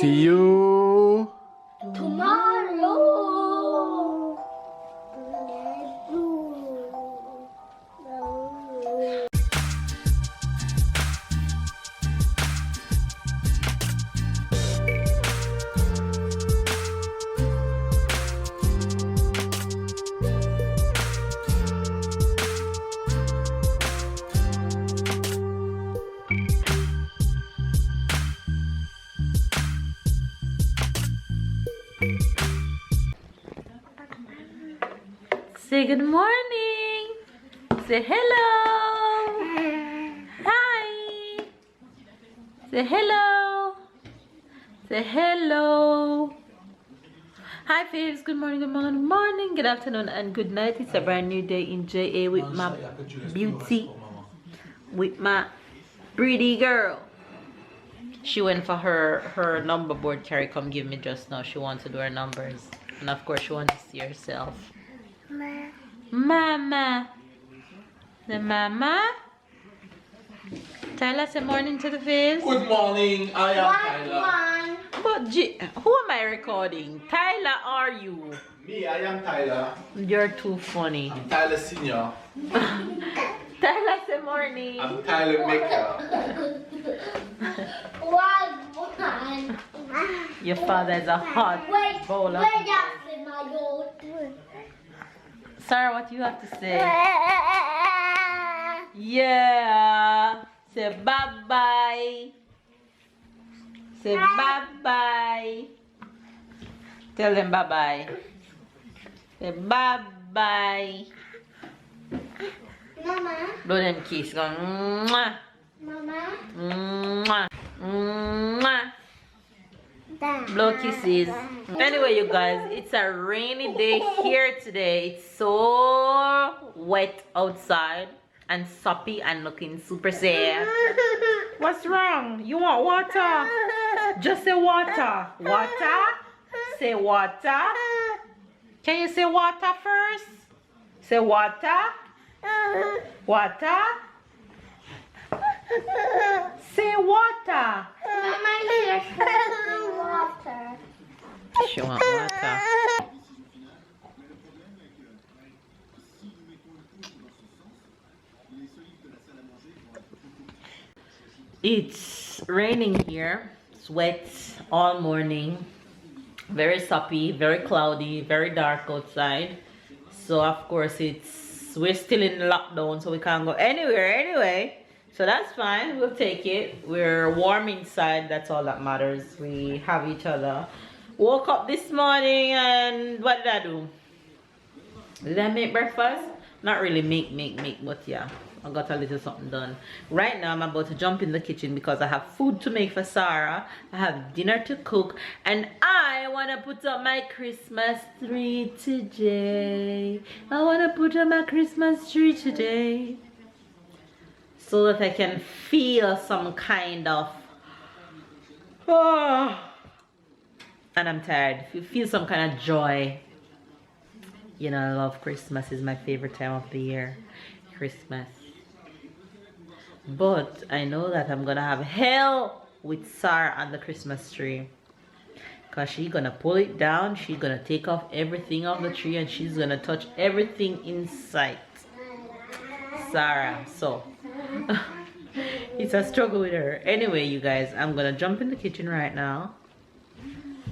See you tomorrow. Say good morning. Say hello. Hi. Say hello. Say hello. Hi, babes. Good morning, good morning, good morning, good afternoon, and good night. It's a brand new day in JA with my beauty, with my pretty girl. She went for her number board carry come give me just now. She wants to do her numbers, and of course she wants to see herself. Mama. The mama. Tyler, say morning to the face. Good morning, I am Tyler. But who am I recording? Tyler, are you? Me, I am Tyler. You're too funny. I'm Tyler Senior. Tyler, say morning. I'm Tyler Maker. Your father is a hot bowl of Sarah, what do you have to say? Yeah. Say bye-bye. Say bye-bye. Tell them bye-bye. Say bye-bye. Mama. Blow them kiss. Go mwah. Mama. Mwah. Mwah. Blow kisses. Anyway, you guys, it's a rainy day here today. It's so wet outside and soppy and looking super sad. What's wrong? You want water? Just say water. Water? Say water. Can you say water first? Say water. Water. Say water. Mama, here's water. She want water. It's raining here. It's wet all morning. Very soppy, very cloudy, very dark outside. So of course we're still in lockdown, so we can't go anywhere anyway. So that's fine, we'll take it. We're warm inside, that's all that matters. We have each other. Woke up this morning and what did I do? Did I make breakfast? Not really make, but yeah, I got a little something done. Right now I'm about to jump in the kitchen because I have food to make for Sarah. I have dinner to cook, and I want to put up my Christmas tree today. I want to put up my Christmas tree today, so that I can feel some kind of, and I'm tired, feel some kind of joy. You know, I love Christmas. Is my favorite time of the year, Christmas. But I know that I'm gonna have hell with Sarah on the Christmas tree, because she's gonna pull it down, she's gonna take off everything off the tree, and she's gonna touch everything in sight. Sarah, so it's a struggle with her. Anyway, you guys, I'm gonna jump in the kitchen right now.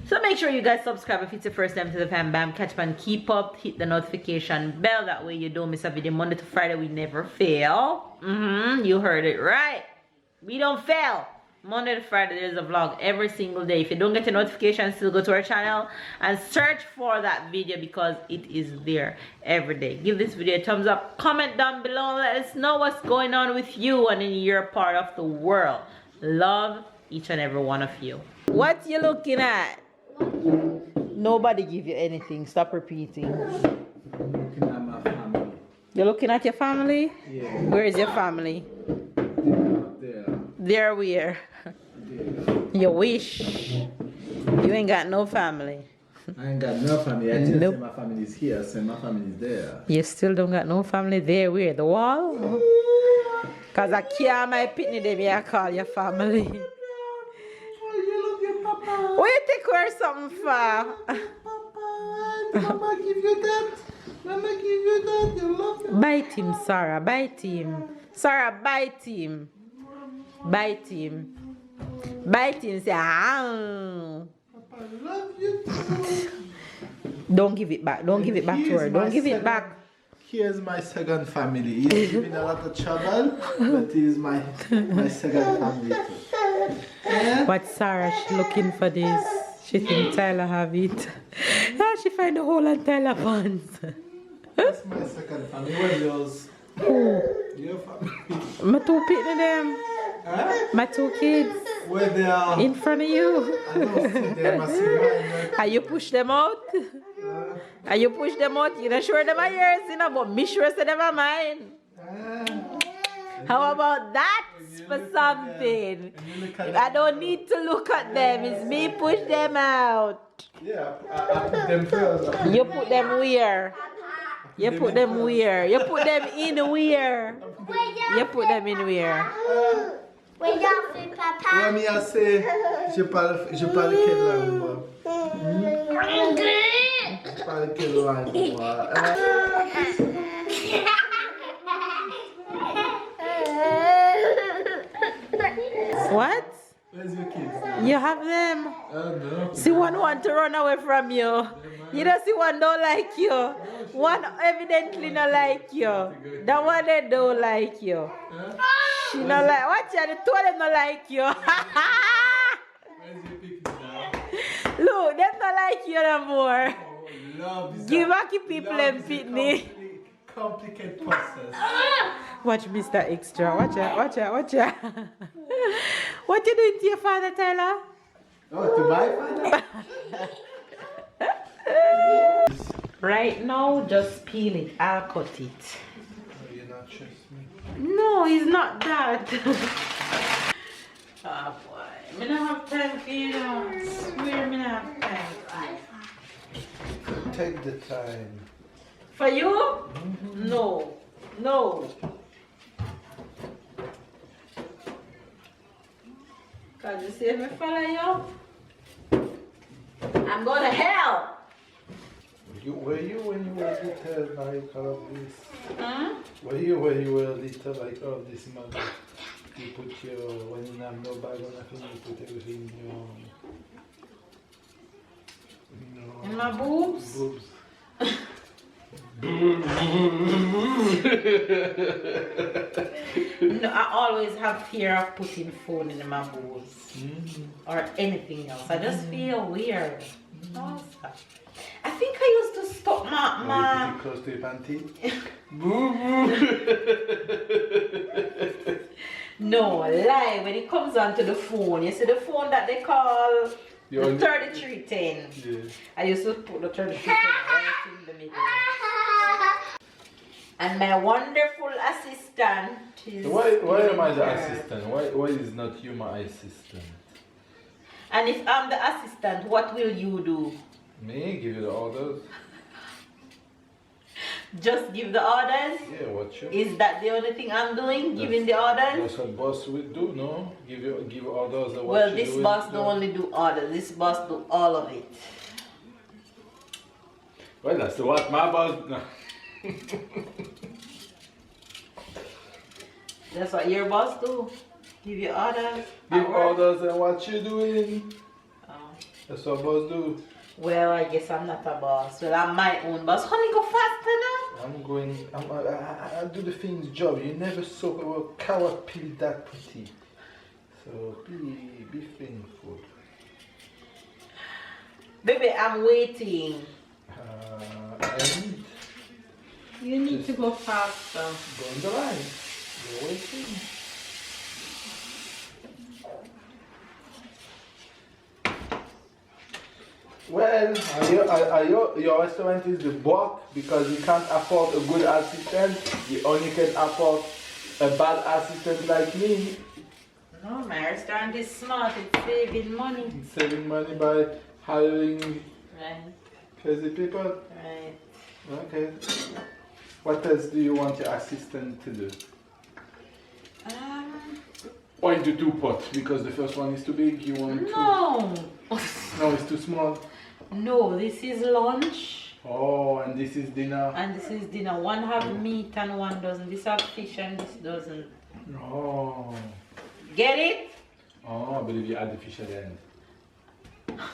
So make sure you guys subscribe if it's your first time to the Bam Bam Catch Pan. Keep up, hit the notification bell, that way you don't miss a video. Monday to Friday we never fail. You heard it right, we don't fail. Monday to Friday there's a vlog every single day. If you don't get a notification, still go to our channel and search for that video, because it is there every day. Give this video a thumbs up, comment down below, let us know what's going on with you and in your part of the world. Love each and every one of you. What you looking at? Nobody give you anything. Stop repeating. I'm looking at my family. You're looking at your family? Yeah. Where is your family? There. There where? There. You wish. You ain't got no family. I ain't got no family. I just Nope. say my family is here, say my family is there. You still don't got no family there where? The wall? Cause I care my pitney, they may I call your family. Oh, you love your papa. take her something for? Papa, Mama give you that. Mama give you that. You love it. Bite him, Sarah. Bite him. Sarah, bite him. Bite him. Bite him. Say, ah. Papa love you too. Don't give it back. Don't give it back to her. Don't give it back. Here's my second family. He's giving a lot of trouble, but he's my second family too. Yeah? But Sarah, she looking for this. She think Tyler have it. Now she find the hole on Tyler pants. That's my second family. Where's yours? Who? Your family. My two people them. Huh? My two kids. Where they are? In front of you. I don't see them. I see mine. Are you push them out? Are you push them out? You not sure them are yours, you know, but me sure say them are mine. How about that for something? I don't need to look at them. It's me push them out. Yeah, I put them first. You put them where? You put them where? You put them in where? You put them in where? Ouais, mais assez. Je parle quelle langue, moi? Je parle quelle langue, moi? What? Where's your kids? You have them? No. See one want to run away from you. You don't see one don't like you. One evidently not like you. That one they don't like you. She not like, watch out, the two of them not like you. Where's your picnic now? Look, them not like you no more. Oh, love is Give a- back your people love and is a picnic. complicated process. Watch Mr. Extra. Watch out, watch out, watch out. What you doing to your father, Tyler? Oh, to my father? Right now, just peel it. I'll cut it. Oh, you're not trust me. No, it's not that. Oh boy, me not have time for you now. Swear me not have time. Take the time. For you? No, no. Cause you see if I follow you, I'm going to hell. Were you when you were little like all of this? Hmm? Were you when you were little like all of this mother? You put your, when you have no bag or nothing, you put everything in your In my boobs? boobs. No, I always have fear of putting phone in my boobs or anything else. I just feel weird. I think I used to stop Are you put it close to your panty? No, lie. When it comes onto the phone, you see the phone that they call the 3310. Yeah. I used to put the 3310 right in the middle. And my wonderful assistant is. Why am I the assistant? Why is not you my assistant? And if I'm the assistant, what will you do? Me? Give you the orders? Just give the orders? Yeah, what you? Is that the only thing I'm doing? Giving the orders? That's what boss would do, no? Give orders. What Well, you this doing, boss no? don't only do orders. This boss do all of it. Well, that's what my boss. No. That's what your boss do. Give you orders. Give at work. orders and what you doing. Oh. That's what boss do. Well, I guess I'm not a boss. Well, I'm my own boss. Honey, go faster now. I'm going. I do the thing's job. You never saw a carrot peel that pretty. So be thankful. Baby, I'm waiting. And You need to go faster. go on the line. You're waiting. Well, your restaurant is the broke because you can't afford a good assistant. You only can afford a bad assistant like me. No, my restaurant is smart. It's saving money. Saving money by hiring Right, crazy people. right. Okay. What else do you want your assistant to do? Or into two pots because the first one is too big. You want No. No. No, it's too small. No, this is lunch. Oh, and this is dinner. And this is dinner. One have meat and one doesn't. This have fish and this doesn't. Oh. Get it? Oh, I believe you add the fish at the end.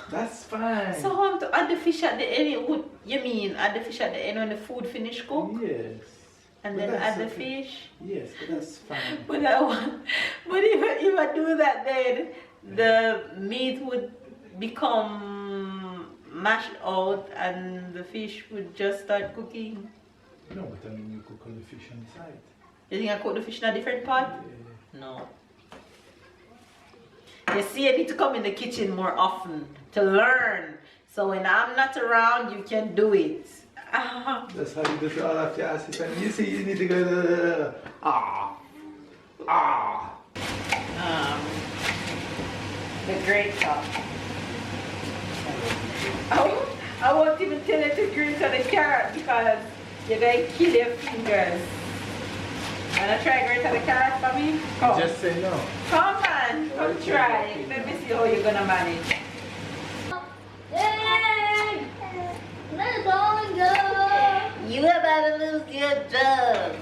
That's fine. So how to add the fish at the end? What you mean add the fish at the end when the food finish cook? Yes. And But then that's add the okay. fish? Yes, but that's fine. But if I do that, then the meat would become mashed out and the fish would just start cooking. No, but I mean you cook all the fish on the side. You think I cook the fish in a different pot? Yeah. No. You see, I need to come in the kitchen more often to learn. So when I'm not around, you can do it. That's how you do to all of your assistants. You see, you need to go. The grate top. I won't even tell you to grate on the carrot because you're going to kill your fingers. Wanna try grate on the carrot for me? Come. Just say no. Come on, come try. Let me see how you're gonna manage. Hey! Let it all go! You about to lose your job.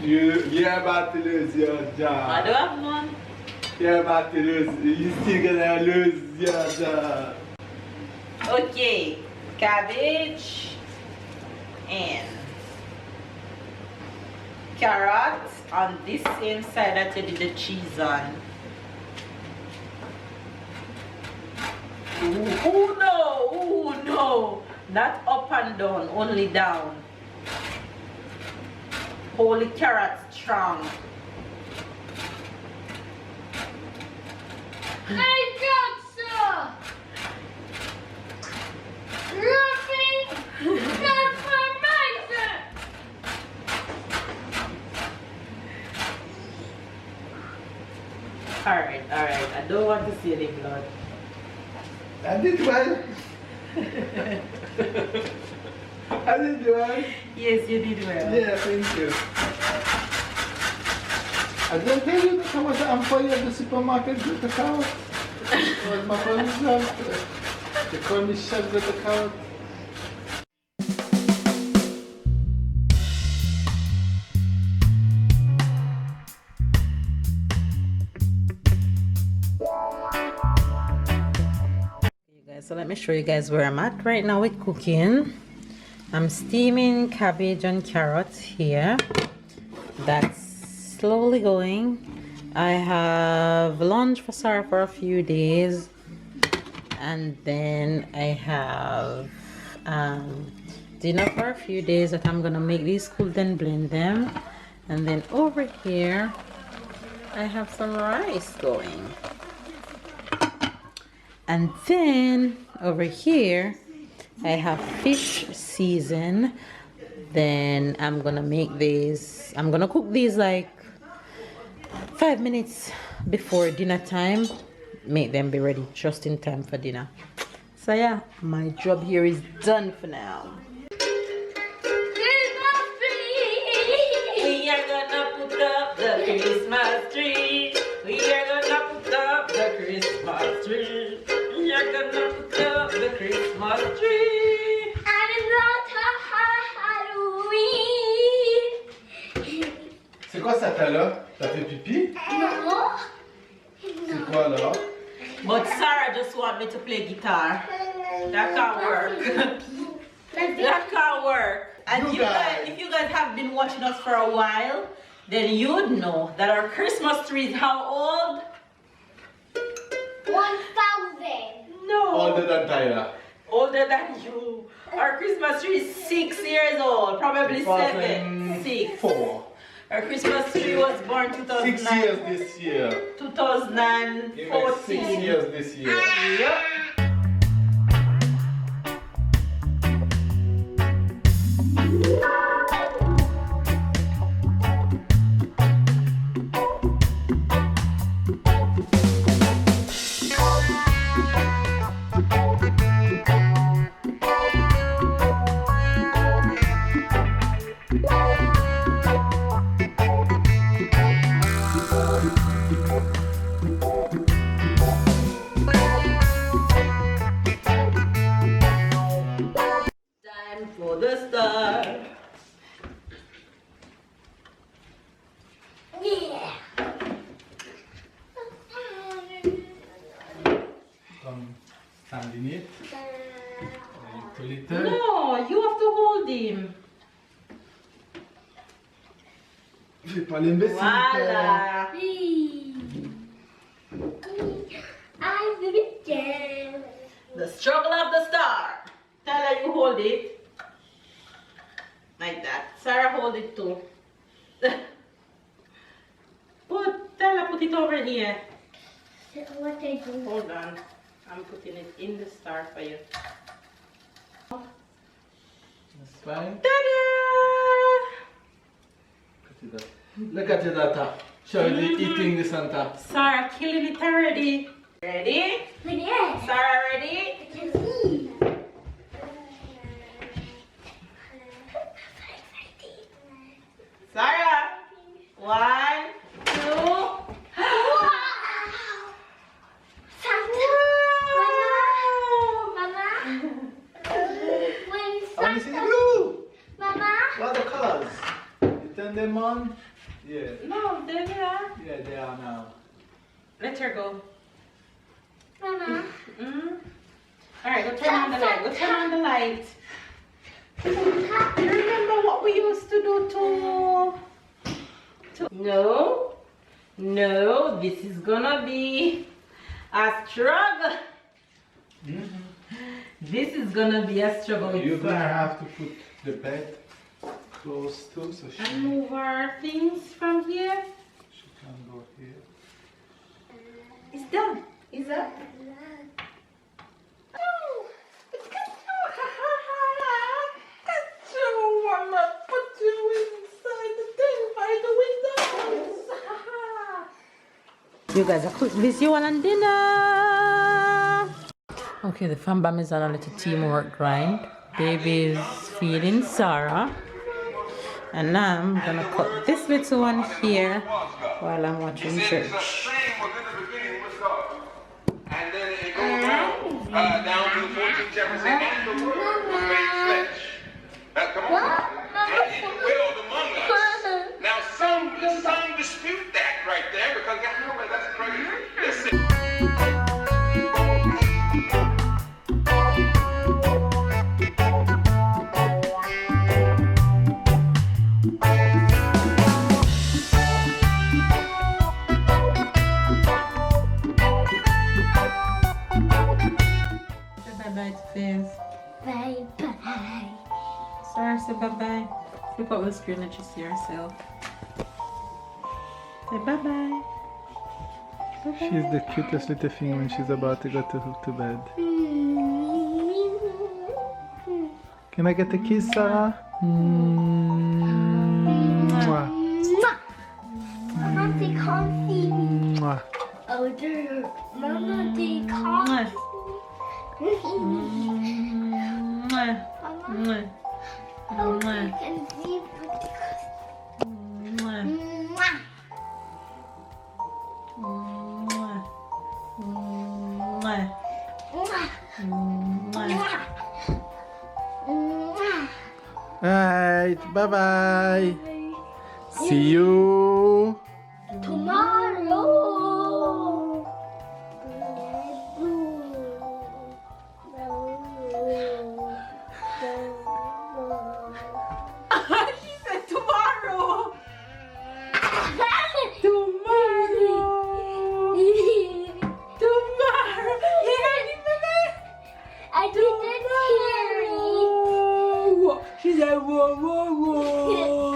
You're about to lose your I job. don't have none. You're about to lose. You're still gonna lose your job. Okay, cabbage and carrot on this same side that you did the cheese on. Ooh, no, ooh, no. Not up and down, only down. Hold the carrot strong. I got some! Ruffy! Transformation! Alright, I don't want to see any blood. I did well. I did well. Yes, you did well. Yeah, thank you. I didn't tell you that I was an employee at the supermarket with the carrot. It was my first job. They call me chef with the carrot. So let me show you guys where I'm at right now with cooking. I'm steaming cabbage and carrots here. That's slowly going. I have lunch for Sarah for a few days, and then I have dinner for a few days that I'm gonna make these cool, then blend them. And then over here I have some rice going. And then over here I have fish season. Then I'm gonna make these, I'm gonna cook these like 5 minutes before dinner time, make them be ready just in time for dinner. So yeah, my job here is done for now. We are gonna put up the Christmas tree. We are gonna put up the Christmas tree. We are gonna put up the Christmas tree. And it's not Halloween! C'est quoi ça t'as là? T'as fait pipi? No! C'est quoi là? But Sarah just want me to play guitar. That can't work. That can't work. And You guys. if you guys have been watching us for a while, then you'd know that our Christmas tree is how old? 1,000! No. Older than Tyler. Older than you. Our Christmas tree is 6 years old, probably 7, 6. 4. Our Christmas tree was born 2009. 6 years this year. 2014. 6 years this year. Yep. Come stand in it. A little. No, you have to hold him. Fais pas l'imbécile. Voilà. I'm the girl. The struggle of the star. Tell her you hold it. Like that. Sarah, hold it too. Tell her put it over here. What I do? Hold on. I'm putting it in the star for you. That's fine. Ta-da! Look at it, Tata. Show the eating the Santa. Sarah, killing it already. Ready? Yes. Sarah, ready? I can see. Sarah. 1, 2. Mama. When I want to see the blue. Mama. What are the colors? You turn them on? Yeah. No, there they are. Yeah, they are now. Let her go. Mama. Alright, go turn on the light. Go turn on the light. You remember what we used to do to... No. No, this is gonna be a struggle. This is gonna be a struggle. You're gonna have to put the bed close to so she And move our things from here. can go here. It's done. Is that? You guys, a quick visual and dinner. Okay, the fam is on a little teamwork grind. Baby's feeding Sarah. And now I'm gonna cut this little one here while I'm watching church. And then it goes down to the 14th Jefferson and the word was made flesh. Now come on. And it dwelled among us. Now some dispute that right there because God knows that's crazy. Listen. Bye-bye to Fizz. Bye bye. Sarah, say bye-bye. Flip up the screen and you see yourself. Say bye-bye. She's the cutest little thing when she's about to go to bed. Can I get a kiss, Sarah? Mwah. Mama, they can't see me. Mwah. Oh, dear. Mama, they can't. Mama, oh, they can see Alright, bye bye. See you tomorrow. She said tomorrow. Tomorrow. Tomorrow. You heard it, baby? I didn't hear it. She said whoa, whoa, whoa.